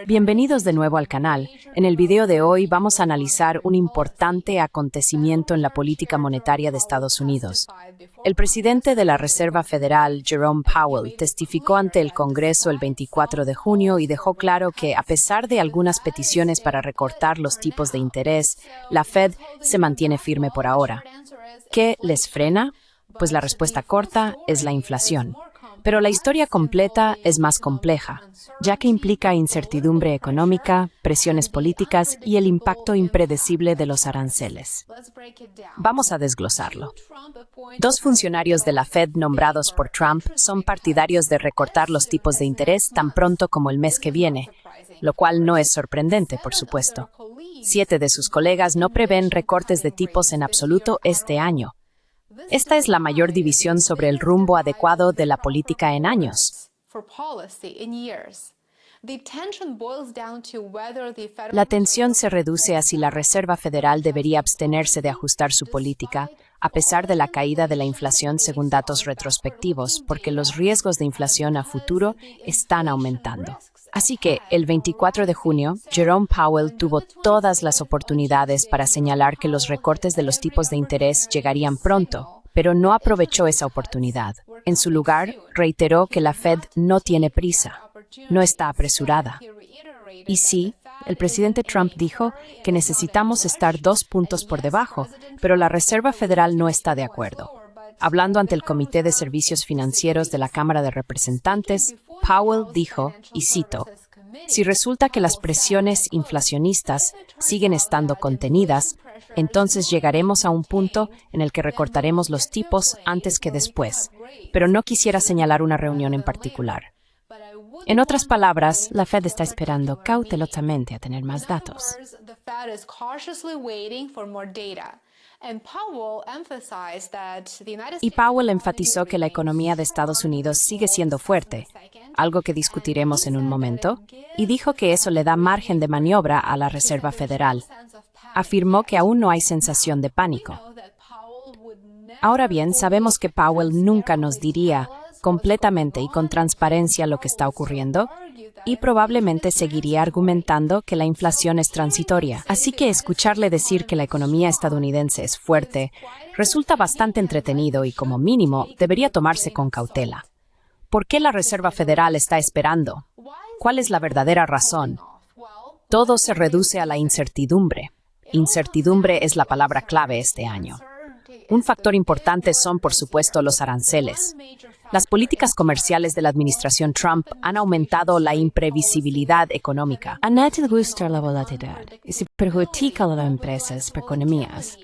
Bienvenidos de nuevo al canal. En el video de hoy vamos a analizar un importante acontecimiento en la política monetaria de Estados Unidos. El presidente de la Reserva Federal, Jerome Powell, testificó ante el Congreso el 24 de junio y dejó claro que, a pesar de algunas peticiones para recortar los tipos de interés, la Fed se mantiene firme por ahora. ¿Qué les frena? Pues la respuesta corta es la inflación. Pero la historia completa es más compleja, ya que implica incertidumbre económica, presiones políticas y el impacto impredecible de los aranceles. Vamos a desglosarlo. Dos funcionarios de la Fed nombrados por Trump son partidarios de recortar los tipos de interés tan pronto como el mes que viene, lo cual no es sorprendente, por supuesto. 7 de sus colegas no prevén recortes de tipos en absoluto este año. Esta es la mayor división sobre el rumbo adecuado de la política en años. La tensión se reduce a si la Reserva Federal debería abstenerse de ajustar su política, a pesar de la caída de la inflación según datos retrospectivos, porque los riesgos de inflación a futuro están aumentando. Así que, el 24 de junio, Jerome Powell tuvo todas las oportunidades para señalar que los recortes de los tipos de interés llegarían pronto, pero no aprovechó esa oportunidad. En su lugar, reiteró que la Fed no tiene prisa, no está apresurada. Y sí, el presidente Trump dijo que necesitamos estar 2 puntos por debajo, pero la Reserva Federal no está de acuerdo. Hablando ante el Comité de Servicios Financieros de la Cámara de Representantes, Powell dijo, y cito, «Si resulta que las presiones inflacionistas siguen estando contenidas, entonces llegaremos a un punto en el que recortaremos los tipos antes que después, pero no quisiera señalar una reunión en particular». En otras palabras, la Fed está esperando cautelosamente a tener más datos. Y Powell enfatizó que la economía de Estados Unidos sigue siendo fuerte, algo que discutiremos en un momento, y dijo que eso le da margen de maniobra a la Reserva Federal. Afirmó que aún no hay sensación de pánico. Ahora bien, sabemos que Powell nunca nos diría completamente y con transparencia lo que está ocurriendo, y probablemente seguiría argumentando que la inflación es transitoria. Así que escucharle decir que la economía estadounidense es fuerte resulta bastante entretenido y, como mínimo, debería tomarse con cautela. ¿Por qué la Reserva Federal está esperando? ¿Cuál es la verdadera razón? Todo se reduce a la incertidumbre. Incertidumbre es la palabra clave este año. Un factor importante son, por supuesto, los aranceles. Las políticas comerciales de la administración Trump han aumentado la imprevisibilidad económica. A nadie le gusta la volatilidad y se perjudica a las empresas y economías.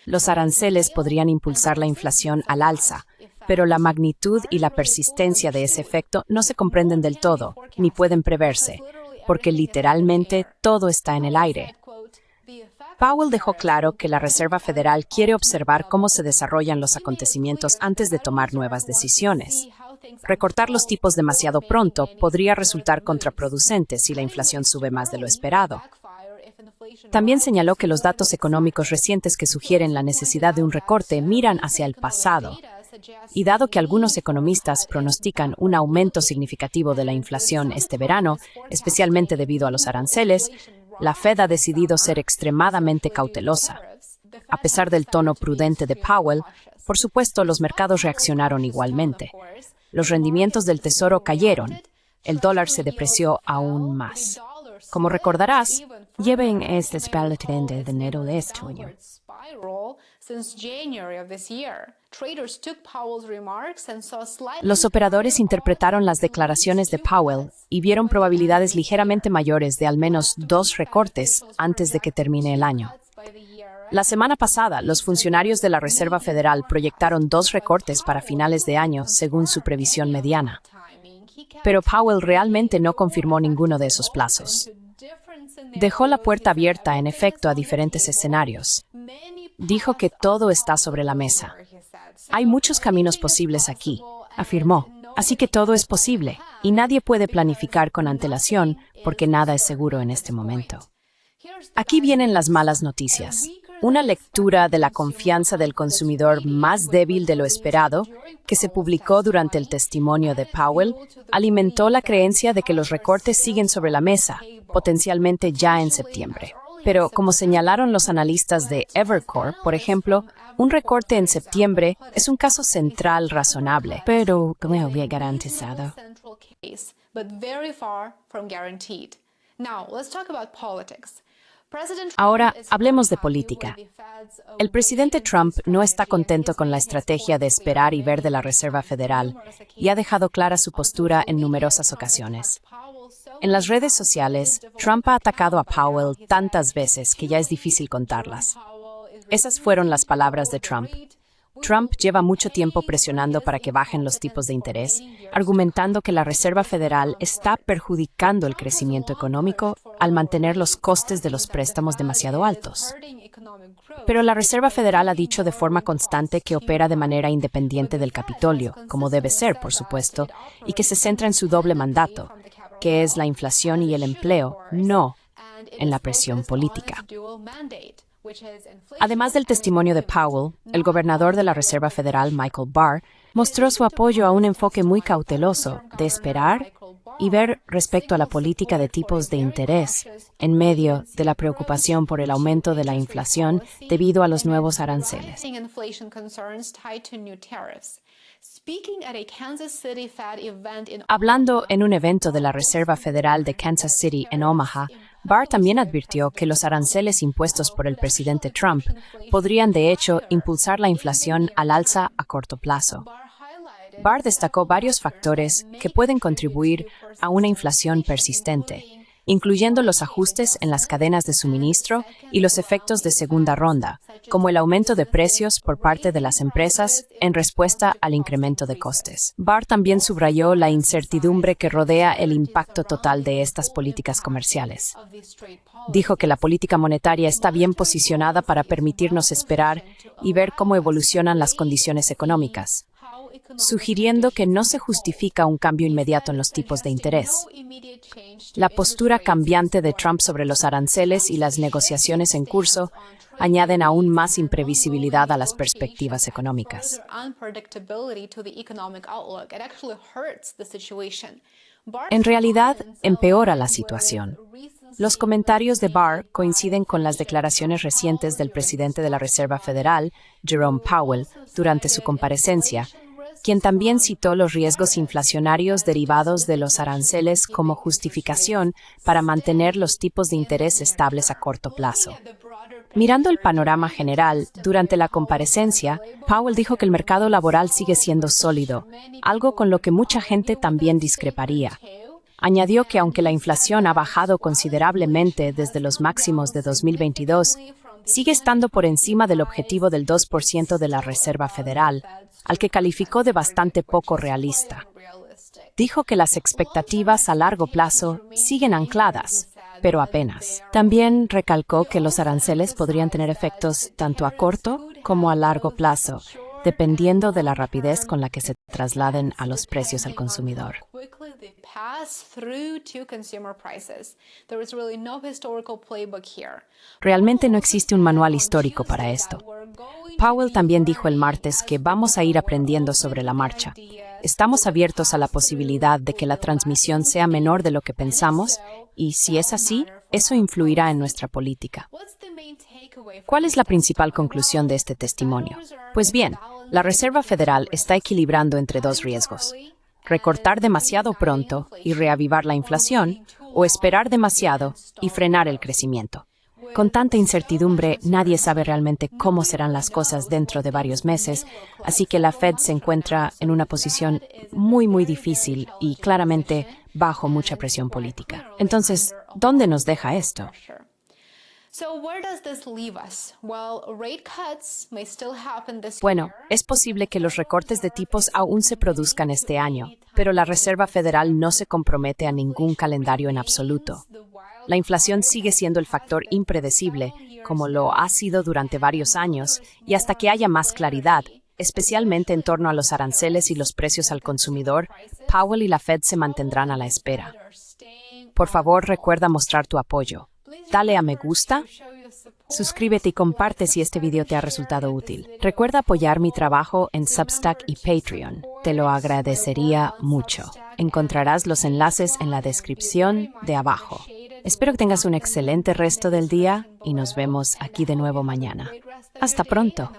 Los aranceles podrían impulsar la inflación al alza, pero la magnitud y la persistencia de ese efecto no se comprenden del todo, ni pueden preverse, porque literalmente todo está en el aire. Powell dejó claro que la Reserva Federal quiere observar cómo se desarrollan los acontecimientos antes de tomar nuevas decisiones. Recortar los tipos demasiado pronto podría resultar contraproducente si la inflación sube más de lo esperado. También señaló que los datos económicos recientes que sugieren la necesidad de un recorte miran hacia el pasado. Y dado que algunos economistas pronostican un aumento significativo de la inflación este verano, especialmente debido a los aranceles, la Fed ha decidido ser extremadamente cautelosa. A pesar del tono prudente de Powell, por supuesto, los mercados reaccionaron igualmente. Los rendimientos del Tesoro cayeron. El dólar se depreció aún más. Como recordarás, Lleven esta espalda de enero de este año. Los operadores interpretaron las declaraciones de Powell y vieron probabilidades ligeramente mayores de al menos 2 recortes antes de que termine el año. La semana pasada, los funcionarios de la Reserva Federal proyectaron 2 recortes para finales de año, según su previsión mediana. Pero Powell realmente no confirmó ninguno de esos plazos. Dejó la puerta abierta, en efecto, a diferentes escenarios. Dijo que todo está sobre la mesa. Hay muchos caminos posibles aquí, afirmó. Así que todo es posible, y nadie puede planificar con antelación porque nada es seguro en este momento. Aquí vienen las malas noticias. una lectura de la confianza del consumidor más débil de lo esperado, que se publicó durante el testimonio de Powell, alimentó la creencia de que los recortes siguen sobre la mesa, potencialmente ya en septiembre. Pero, como señalaron los analistas de Evercore, por ejemplo, un recorte en septiembre es un caso central razonable. Pero como había garantizado. Ahora, hablemos de política. El presidente Trump no está contento con la estrategia de esperar y ver de la Reserva Federal y ha dejado clara su postura en numerosas ocasiones. En las redes sociales, Trump ha atacado a Powell tantas veces que ya es difícil contarlas. Esas fueron las palabras de Trump. Trump lleva mucho tiempo presionando para que bajen los tipos de interés, argumentando que la Reserva Federal está perjudicando el crecimiento económico al mantener los costes de los préstamos demasiado altos. Pero la Reserva Federal ha dicho de forma constante que opera de manera independiente del Capitolio, como debe ser, por supuesto, y que se centra en su doble mandato, que es la inflación y el empleo, no en la presión política. Además del testimonio de Powell, el gobernador de la Reserva Federal, Michael Barr, mostró su apoyo a un enfoque muy cauteloso de esperar y ver respecto a la política de tipos de interés en medio de la preocupación por el aumento de la inflación debido a los nuevos aranceles. Hablando en un evento de la Reserva Federal de Kansas City en Omaha, Barr también advirtió que los aranceles impuestos por el presidente Trump podrían, de hecho, impulsar la inflación al alza a corto plazo. Barr destacó varios factores que pueden contribuir a una inflación persistente, incluyendo los ajustes en las cadenas de suministro y los efectos de segunda ronda, como el aumento de precios por parte de las empresas en respuesta al incremento de costes. Barr también subrayó la incertidumbre que rodea el impacto total de estas políticas comerciales. Dijo que la política monetaria está bien posicionada para permitirnos esperar y ver cómo evolucionan las condiciones económicas, sugiriendo que no se justifica un cambio inmediato en los tipos de interés. La postura cambiante de Trump sobre los aranceles y las negociaciones en curso añaden aún más imprevisibilidad a las perspectivas económicas. En realidad, empeora la situación. Los comentarios de Barr coinciden con las declaraciones recientes del presidente de la Reserva Federal, Jerome Powell, durante su comparecencia, quien también citó los riesgos inflacionarios derivados de los aranceles como justificación para mantener los tipos de interés estables a corto plazo. Mirando el panorama general, durante la comparecencia, Powell dijo que el mercado laboral sigue siendo sólido, algo con lo que mucha gente también discreparía. Añadió que aunque la inflación ha bajado considerablemente desde los máximos de 2022, sigue estando por encima del objetivo del 2% de la Reserva Federal, al que calificó de bastante poco realista. Dijo que las expectativas a largo plazo siguen ancladas, pero apenas. También recalcó que los aranceles podrían tener efectos tanto a corto como a largo plazo, dependiendo de la rapidez con la que se trasladen a los precios al consumidor. Realmente no existe un manual histórico para esto. Powell también dijo el martes que vamos a ir aprendiendo sobre la marcha. Estamos abiertos a la posibilidad de que la transmisión sea menor de lo que pensamos y, si es así, eso influirá en nuestra política. ¿Cuál es la principal conclusión de este testimonio? Pues bien, la Reserva Federal está equilibrando entre dos riesgos: recortar demasiado pronto y reavivar la inflación, o esperar demasiado y frenar el crecimiento. Con tanta incertidumbre, nadie sabe realmente cómo serán las cosas dentro de varios meses, así que la Fed se encuentra en una posición muy difícil y claramente bajo mucha presión política. Entonces, ¿dónde nos deja esto? Bueno, es posible que los recortes de tipos aún se produzcan este año, pero la Reserva Federal no se compromete a ningún calendario en absoluto. La inflación sigue siendo el factor impredecible, como lo ha sido durante varios años, y hasta que haya más claridad, especialmente en torno a los aranceles y los precios al consumidor, Powell y la Fed se mantendrán a la espera. Por favor, recuerda mostrar tu apoyo. Dale a me gusta, Suscríbete y comparte si este video te ha resultado útil. Recuerda apoyar mi trabajo en Substack y Patreon. Te lo agradecería mucho. Encontrarás los enlaces en la descripción de abajo. Espero que tengas un excelente resto del día y nos vemos aquí de nuevo mañana. Hasta pronto.